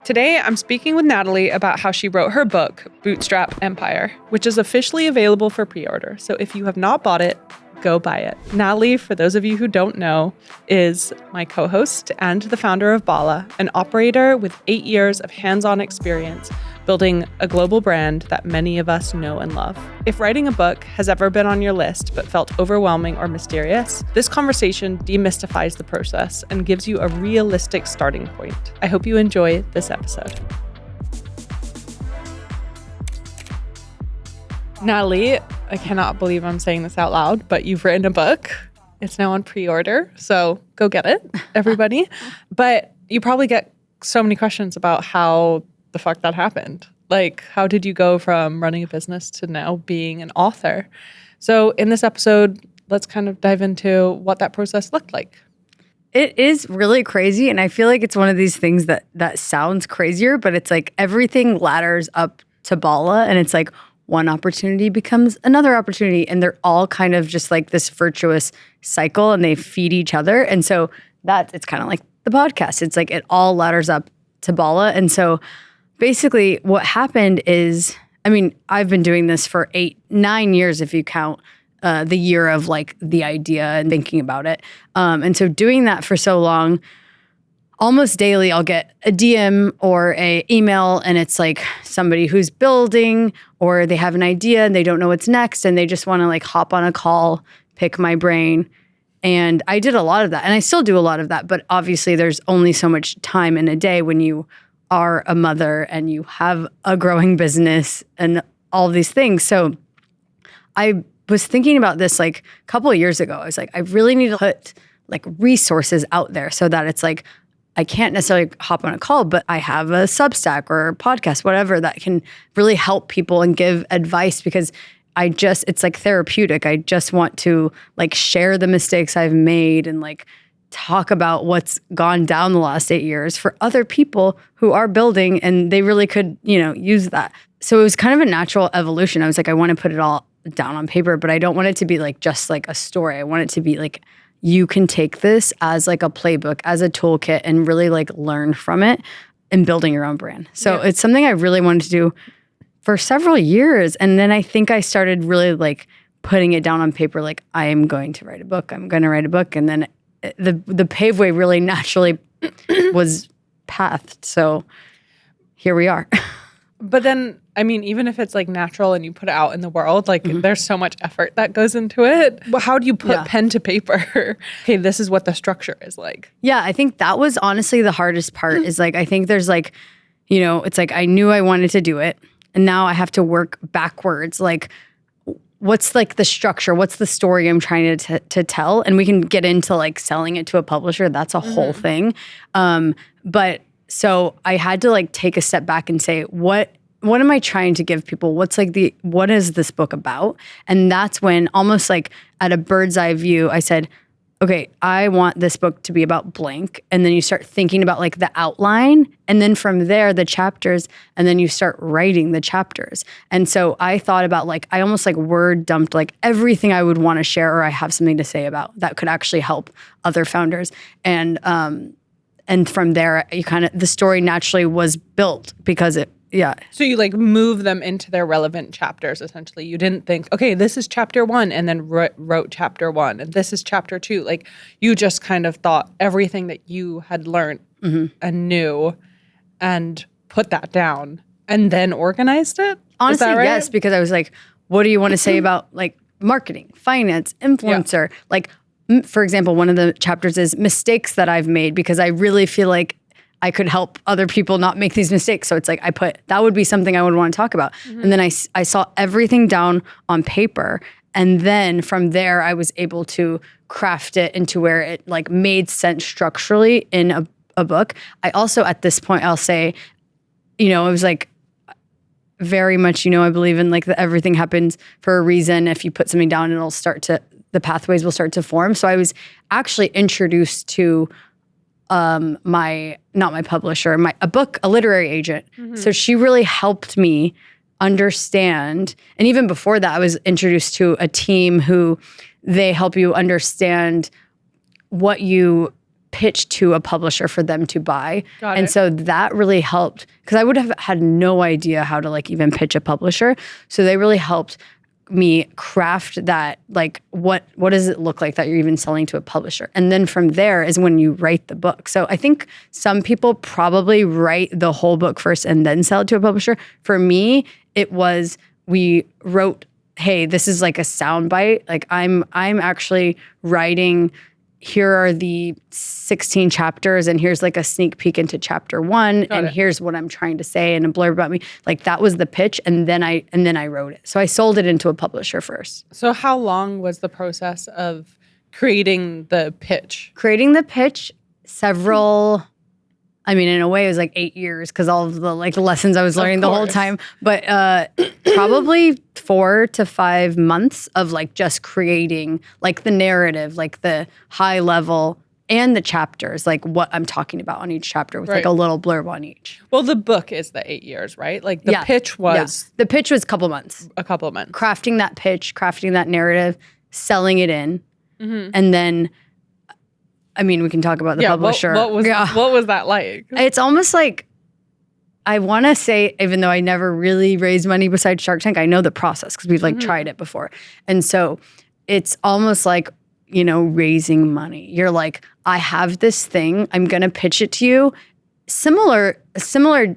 Today, I'm speaking with Natalie about how she wrote her book, Bootstrap Empire, which is officially available for pre-order. So if you have not bought it, go buy it. Natalie, for those of you who don't know, is my co-host and the founder of Bala, an operator with 8 years of hands-on experience building a global brand that many of us know and love. If writing a book has ever been on your list but felt overwhelming or mysterious, this conversation demystifies the process and gives you a realistic starting point. I hope you enjoy this episode. Natalie, I cannot believe I'm saying this out loud, but you've written a book. It's now on pre-order, so go get it, everybody. But you probably get so many questions about how the fuck that happened. Like, how did you go from running a business to now being an author? So in this episode, let's kind of dive into what that process looked like. It is really crazy, and I feel like it's one of these things that sounds crazier, but it's like everything ladders up to Bala, and it's like one opportunity becomes another opportunity, and they're all kind of just like this virtuous cycle, and they feed each other. And so it's kind of like the podcast. It's like it all ladders up to Bala. And so basically what happened is, I mean, I've been doing this for 9 years if you count the year of like the idea and thinking about it. And so doing that for so long, almost daily I'll get a DM or a email, and it's like somebody who's building, or they have an idea and they don't know what's next and they just want to like hop on a call, pick my brain. And I did a lot of that, and I still do a lot of that, but obviously there's only so much time in a day when you are a mother and you have a growing business and all these things. So I was thinking about this like a couple of years ago. I was like, I really need to put like resources out there so that it's like, I can't necessarily hop on a call, but I have a Substack or a podcast, whatever, that can really help people and give advice, because it's like therapeutic. I just want to like share the mistakes I've made and like talk about what's gone down the last 8 years for other people who are building and they really could, use that. So it was kind of a natural evolution. I was like, I want to put it all down on paper, but I don't want it to be like just like a story. I want it to be like, you can take this as like a playbook, as a toolkit, and really like learn from it in building your own brand. So It's something I really wanted to do for several years. And then I think I started really like putting it down on paper, like I am going to write a book. I'm going to write a book. And then the paveway really naturally was pathed. So here we are. But then, I mean, even if it's like natural and you put it out in the world, like there's so much effort that goes into it. Well, how do you put pen to paper? Hey, this is what the structure is like. Yeah, I think that was honestly the hardest part is like, I think there's like, it's like I knew I wanted to do it, and now I have to work backwards. Like, what's like the structure? What's the story I'm trying to tell? And we can get into like selling it to a publisher. That's a whole thing. But so I had to like take a step back and say, what am I trying to give people? What is this book about? And that's when, almost like at a bird's eye view, I said, okay, I want this book to be about blank. And then you start thinking about like the outline, and then from there, the chapters, and then you start writing the chapters. And so I thought about like, I almost like word dumped like everything I would want to share or I have something to say about that could actually help other founders. And from there, the story naturally was built because So you like move them into their relevant chapters, essentially. You didn't think, okay, this is chapter 1, and then wrote chapter 1, and this is chapter 2. Like, you just kind of thought everything that you had learned and knew and put that down and then organized it? Honestly, is that right? Yes, because I was like, what do you want to say about like marketing, finance, influencer? Like, for example, one of the chapters is mistakes that I've made, because I really feel like I could help other people not make these mistakes. So it's like that would be something I would want to talk about. And then I saw everything down on paper. And then from there, I was able to craft it into where it like made sense structurally in a book. I also, at this point, I'll say, it was like very much, I believe in like everything happens for a reason. If you put something down, the pathways will start to form. So I was actually introduced to not my publisher, a literary agent. So she really helped me understand. And even before that, I was introduced to a team who they help you understand what you pitch to a publisher for them to buy. Got and it. so that really helped because I would have had no idea how to like even pitch a publisher. So they really helped me craft that, like what does it look like that you're even selling to a publisher? And then from there is when you write the book. So I think some people probably write the whole book first and then sell it to a publisher. For me, it was we wrote, hey, this is like a soundbite. Like I'm actually writing, here are the 16 chapters and here's like a sneak peek into chapter 1 and here's what I'm trying to say and a blurb about me. Like that was the pitch and then I wrote it. So I sold it into a publisher first. So how long was the process of creating the pitch? Creating the pitch, several, I mean, in a way it was like 8 years because all of the like lessons I was learning the whole time, but probably 4 to 5 months of like just creating like the narrative, like the high level and the chapters, like what I'm talking about on each chapter with like a little blurb on each. Well, the book is the 8 years, right? Like the pitch was... The pitch was a couple months. Crafting that pitch, crafting that narrative, selling it in, and then... I mean, we can talk about the publisher. What was that like? It's almost like, I want to say, even though I never really raised money besides Shark Tank, I know the process because we've like tried it before. And so it's almost like, you know, raising money. You're like, I have this thing, I'm going to pitch it to you. Similar,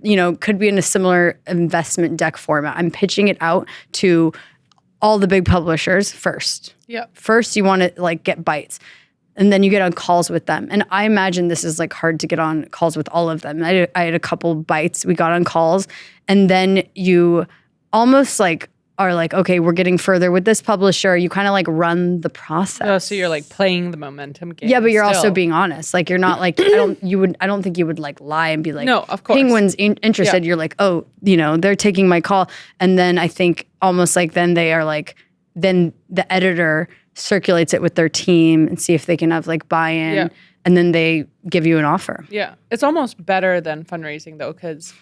you know, could be in a similar investment deck format. I'm pitching it out to all the big publishers first. Yeah. First, you want to like get bites. And then you get on calls with them. And I imagine this is like hard to get on calls with all of them. I had a couple bites. We got on calls. And then you almost like are like, okay, we're getting further with this publisher. You kind of like run the process. Oh, so you're like playing the momentum game. Yeah, but you're also being honest. Like you're not like, I don't think you would like lie and be like, no, of course. Penguin's interested. Yeah. You're like, oh, you know, they're taking my call. And then I think almost like then they are like, then the editor circulates it with their team and see if they can have like buy-in and then they give you an offer. Yeah. It's almost better than fundraising though, because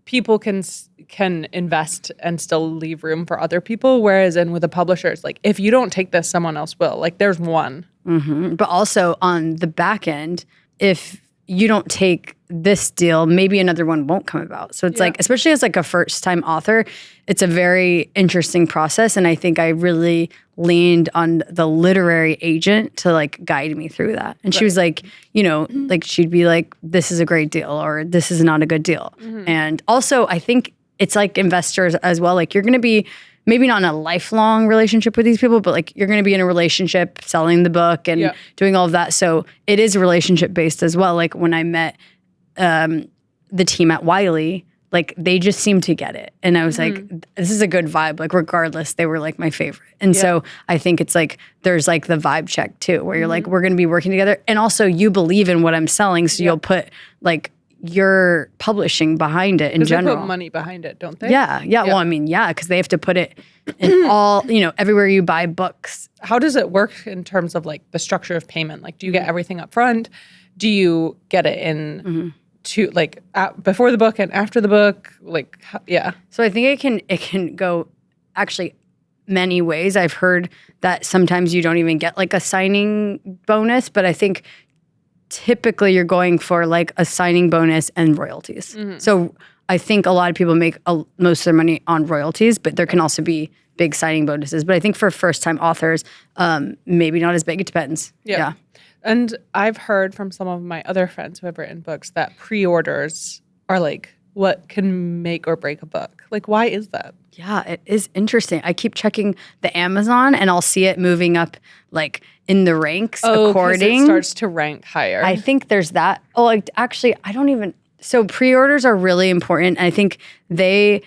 people can invest and still leave room for other people. Whereas with a publisher, it's like, if you don't take this, someone else will. Like there's one. Mm-hmm. But also on the back end, if you don't take this deal, maybe another one won't come about. So it's like, especially as like a first time author, it's a very interesting process. And I think I really leaned on the literary agent to like guide me through that. And she was like, you know, like she'd be like, this is a great deal or this is not a good deal. And also I think it's like investors as well. Like you're going to be maybe not in a lifelong relationship with these people, but like you're going to be in a relationship selling the book and doing all of that. So it is relationship based as well. Like when I met the team at Wiley, like they just seemed to get it. And I was like, this is a good vibe. Like regardless, they were like my favorite. And so I think it's like, there's like the vibe check too, where you're like, we're going to be working together. And also you believe in what I'm selling. So you'll put like your publishing behind it in general. They put money behind it, don't they? Yeah. Well, I mean, because they have to put it in all, you know, everywhere you buy books. How does it work in terms of like the structure of payment? Like, do you get everything up front? Do you get it in to like before the book and after the book? Like, So I think it can go actually many ways. I've heard that sometimes you don't even get like a signing bonus, but I think typically you're going for like a signing bonus and royalties. So I think a lot of people make most of their money on royalties, but there can also be big signing bonuses. But I think for first-time authors, maybe not as big. It depends. Yeah. And I've heard from some of my other friends who have written books that pre-orders are like what can make or break a book. Like, why is that? Yeah, it is interesting. I keep checking the Amazon and I'll see it moving up like in the ranks according. It starts to rank higher. I think there's that. Oh, like, actually, I don't even. So pre-orders are really important. And I think they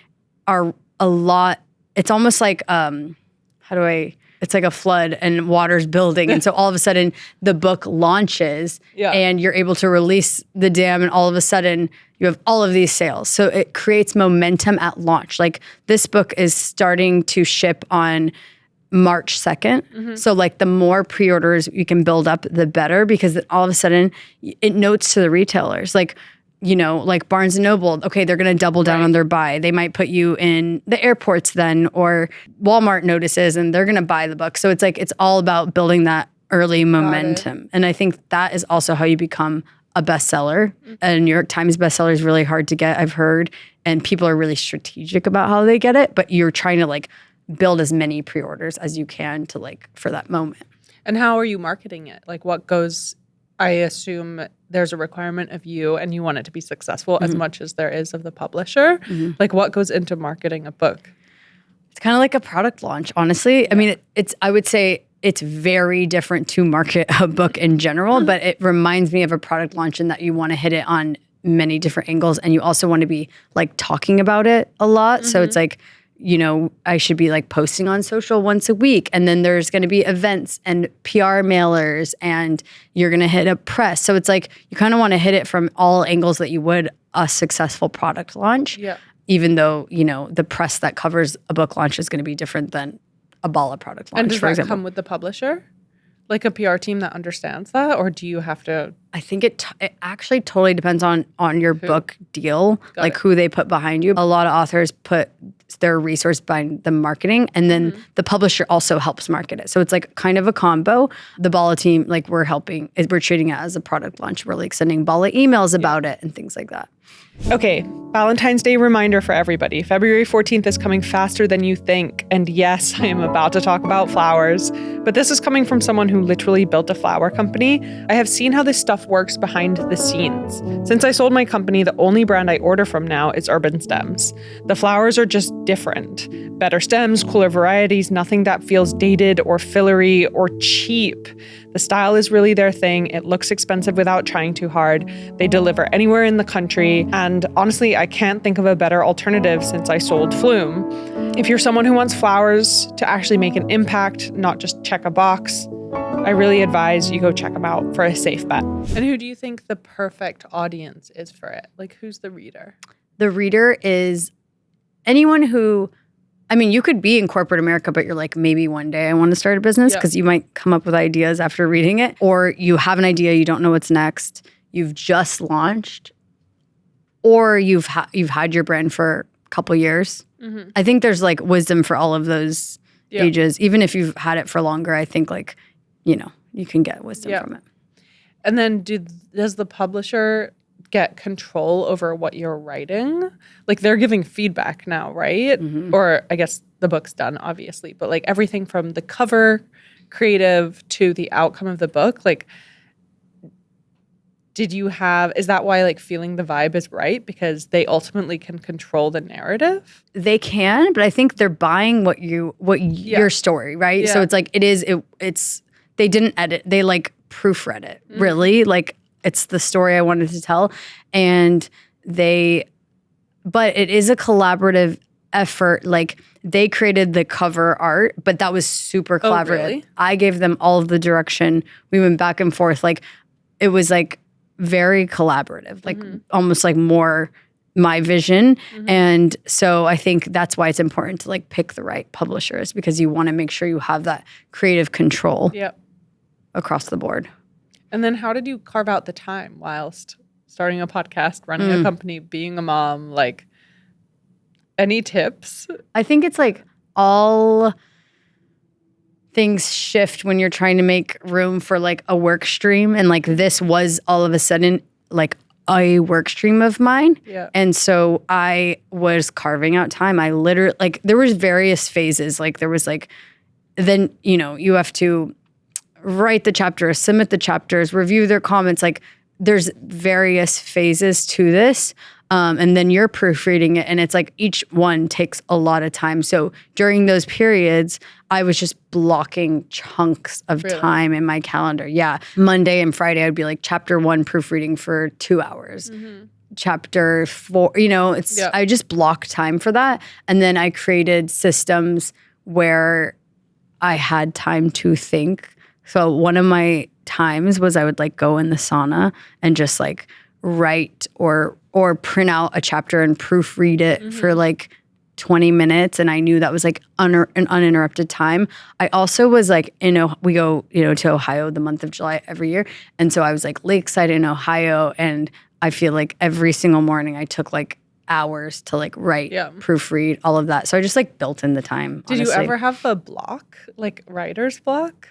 are a lot. It's almost like, it's like a flood and water's building. And so all of a sudden the book launches and you're able to release the dam and all of a sudden you have all of these sales. So it creates momentum at launch. Like this book is starting to ship on March 2nd. So like the more pre-orders you can build up, the better, because then all of a sudden it notes to the retailers. Like, you know, like Barnes & Noble, okay, they're going to double down on their buy. They might put you in the airports then, or Walmart notices and they're going to buy the book. So it's like, it's all about building that early momentum. And I think that is also how you become a bestseller. A New York Times bestseller is really hard to get, I've heard, and people are really strategic about how they get it, but you're trying to like build as many pre-orders as you can to like for that moment. And how are you marketing it? Like what goes, I assume there's a requirement of you and you want it to be successful as much as there is of the publisher. Like what goes into marketing a book? It's kind of like a product launch, honestly. I mean, I would say it's very different to market a book in general, but it reminds me of a product launch in that you want to hit it on many different angles and you also want to be like talking about it a lot. So it's like, you know, I should be like posting on social once a week, and then there's going to be events and PR mailers and you're going to hit up press. So it's like you kind of want to hit it from all angles that you would a successful product launch. Yeah. Even though, you know, the press that covers a book launch is going to be different than a Bala product launch, and does for that example. come with the publisher? Like a PR team that understands that? Or do you have to? I think it actually totally depends on your book deal, like who they put behind you. A lot of authors put their resource behind the marketing, and then the publisher also helps market it. So it's like kind of a combo. The Bala team, like we're treating it as a product launch. We're like sending Bala emails about it and things like that. Okay, Valentine's Day reminder for everybody. February 14th is coming faster than you think. And yes, I am about to talk about flowers, but this is coming from someone who literally built a flower company. I have seen how this stuff works behind the scenes. Since I sold my company, the only brand I order from now is Urban Stems. The flowers are just different. Better stems, cooler varieties, nothing that feels dated or fillery or cheap. The style is really their thing. It looks expensive without trying too hard. They deliver anywhere in the country. And honestly, I can't think of a better alternative since I sold Flume. If you're someone who wants flowers to actually make an impact, not just check a box, I really advise you go check them out for a safe bet. And who do you think the perfect audience is for it? Like, who's the reader? The reader is anyone who, I mean, you could be in corporate America, but you're like, maybe one day I want to start a business, because you might come up with ideas after reading it. Or you have an idea, you don't know what's next. You've just launched. Or you've had your brand for a couple years. I think there's like wisdom for all of those ages. Even if you've had it for longer, I think like, you know, you can get wisdom from it. And then does the publisher get control over what you're writing? Like they're giving feedback now, right? Or I guess the book's done, obviously, but like everything from the cover creative to the outcome of the book, like is that why like feeling the vibe is right? Because they ultimately can control the narrative? They can, but I think they're buying your story, right? So it's like it's they didn't edit, they like proofread it, really. Like it's the story I wanted to tell. And but it is a collaborative effort. Like they created the cover art, but that was super collaborative. Oh, really? I gave them all of the direction. We went back and forth. Like it was like very collaborative, like almost like more my vision. And so I think that's why it's important to like pick the right publishers, because you want to make sure you have that creative control across the board. And then how did you carve out the time whilst starting a podcast, running a company, being a mom? Like, any tips? I think it's like all things shift when you're trying to make room for like a work stream. And like this was all of a sudden like a work stream of mine. And so I was carving out time. I literally, like there was various phases. Like there was like, then, you know, you have to write the chapters, submit the chapters, review their comments. Like there's various phases to this. And then you're proofreading it, and it's like each one takes a lot of time. So during those periods, I was just blocking chunks of time in my calendar. Yeah. Monday and Friday, I'd be like chapter 1 proofreading for 2 hours. Chapter 4, you know, I just blocked time for that. And then I created systems where I had time to think. So one of my times was I would like go in the sauna and just like write or print out a chapter and proofread it for like 20 minutes. And I knew that was like an uninterrupted time. I also was like, we go, to Ohio the month of July every year. And so I was like lakeside in Ohio. And I feel like every single morning I took like hours to like write, proofread, all of that. So I just like built in the time. Did you ever have a block, like writer's block?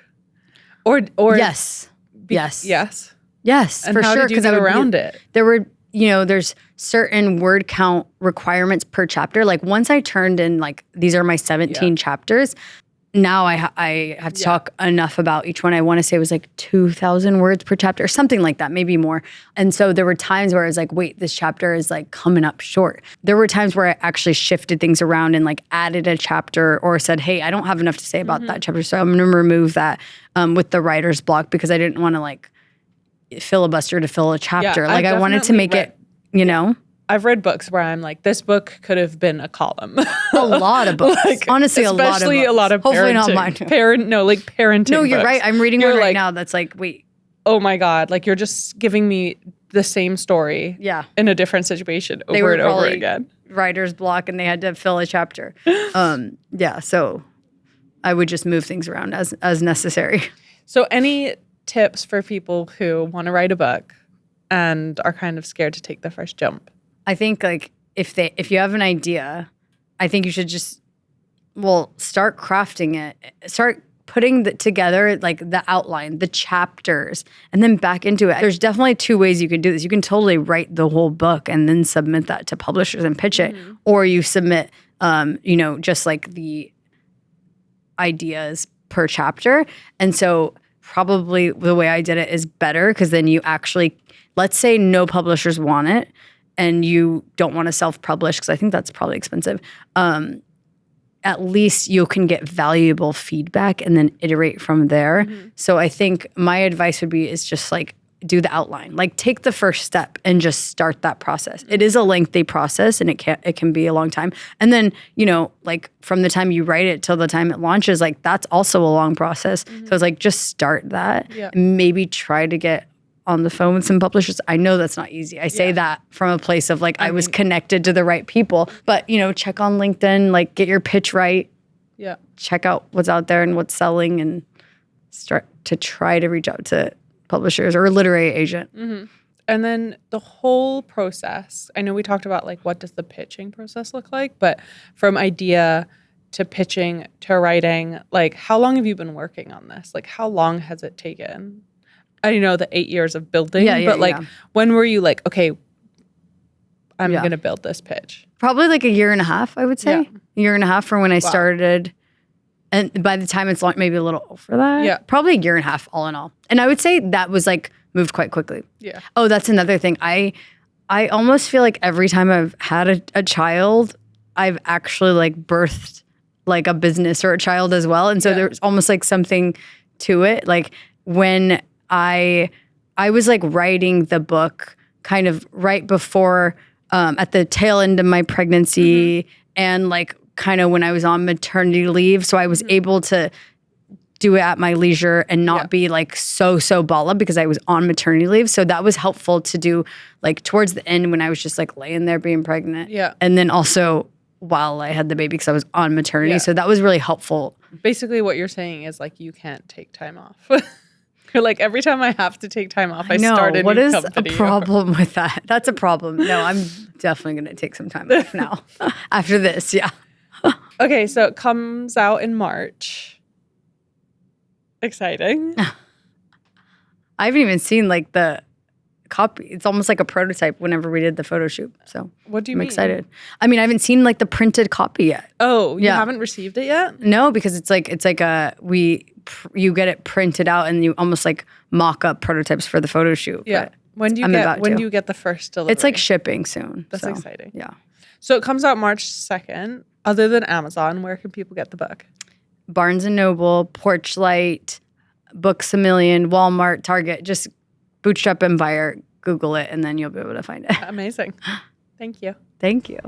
Or yes. Yes. Yes. Yes, And for how sure. did you 'Cause get I would be- around it? There were, there's certain word count requirements per chapter. Like once I turned in, like, these are my 17 chapters. Now I have to talk enough about each one. I want to say it was like 2,000 words per chapter or something like that, maybe more. And so there were times where I was like, wait, this chapter is like coming up short. There were times where I actually shifted things around and like added a chapter or said, hey, I don't have enough to say about that chapter. So I'm going to remove that with the writer's block because I didn't want to like filibuster to fill a chapter. Like I wanted to make it, I've read books where I'm like, this book could have been a column. A lot of books. Like, honestly, a lot of books. Especially a lot of Hopefully parenting. not mine. Parenting No, you're books. right. I'm reading You're one right like, now that's like, wait. Oh my God. Like you're just giving me the same story in a different situation over and over again. Writer's block and they had to fill a chapter. So I would just move things around as necessary. So any tips for people who want to write a book and are kind of scared to take the first jump? I think like if you have an idea, I think you should just start crafting it. Start putting together like the outline, the chapters, and then back into it. There's definitely two ways you can do this. You can totally write the whole book and then submit that to publishers and pitch it, or you submit just like the ideas per chapter. And so probably the way I did it is better because then you actually, let's say no publishers want it and you don't want to self-publish because I think that's probably expensive. At least you can get valuable feedback and then iterate from there. So I think my advice would be is just like do the outline, like take the first step and just start that process. It is a lengthy process and it can be a long time. And then, like from the time you write it till the time it launches, like that's also a long process. So it's like, just start that and maybe try to get on the phone with some publishers. I know that's not easy. I say that from a place of like, I was connected to the right people, but check on LinkedIn, like get your pitch right. Yeah. Check out what's out there and what's selling and start to try to reach out to publishers or a literary agent. And then the whole process, I know we talked about like, what does the pitching process look like? But from idea to pitching to writing, like how long have you been working on this? Like how long has it taken? I know the 8 years of building, but like when were you like, okay, I'm going to build this pitch? Probably like a year and a half, I would say. A year and a half from when I started. And by the time it's launched, maybe a little over that. Yeah. Probably a year and a half all in all. And I would say that was like moved quite quickly. Yeah. Oh, that's another thing. I almost feel like every time I've had a child, I've actually like birthed like a business or a child as well. And so there's almost like something to it. Like when I was like writing the book kind of right before at the tail end of my pregnancy and like kind of when I was on maternity leave. So I was able to do it at my leisure and not be like so balla because I was on maternity leave. So that was helpful to do like towards the end when I was just like laying there being pregnant. Yeah. And then also while I had the baby because I was on maternity. So that was really helpful. Basically what you're saying is like you can't take time off. You're like, every time I have to take time off, I start a new company. What is a problem with that? That's a problem. No, I'm definitely going to take some time off now. After this, Okay, so it comes out in March. Exciting. I haven't even seen like the copy. It's almost like a prototype whenever we did the photo shoot. So what do you mean? I'm excited. I mean, I haven't seen like the printed copy yet. Oh, you haven't received it yet? No, because it's like you get it printed out and you almost like mock up prototypes for the photo shoot. Yeah. When do you get the first delivery? It's like shipping soon. That's exciting. Yeah. So it comes out March 2nd. Other than Amazon, where can people get the book? Barnes & Noble, Porchlight, Books A Million, Walmart, Target. Just Bootstrap Empire, Google it, and then you'll be able to find it. Amazing. Thank you. Thank you.